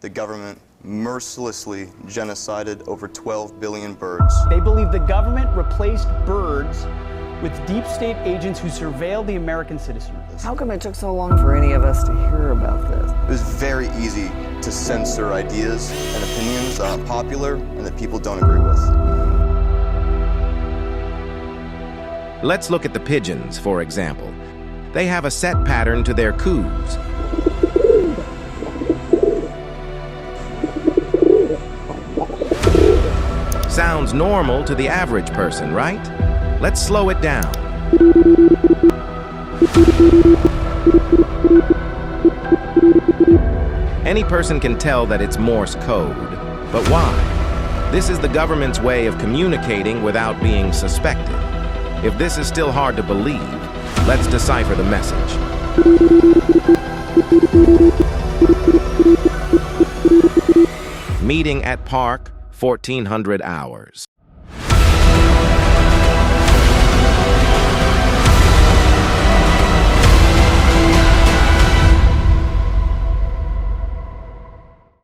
the government mercilessly genocided over 12 billion birds. They believe the government replaced birds with deep state agents who surveil the American citizenry. How come it took so long for any of us to hear about this? It was very easy to censor ideas and opinions that aren't popular and that people don't agree with. Let's look at the pigeons, for example. They have a set pattern to their coos. Sounds normal to the average person, right? Let's slow it down. Any person can tell that it's Morse code, but why? This is the government's way of communicating without being suspected. If this is still hard to believe, let's decipher the message. Meeting at park, 1400 hours.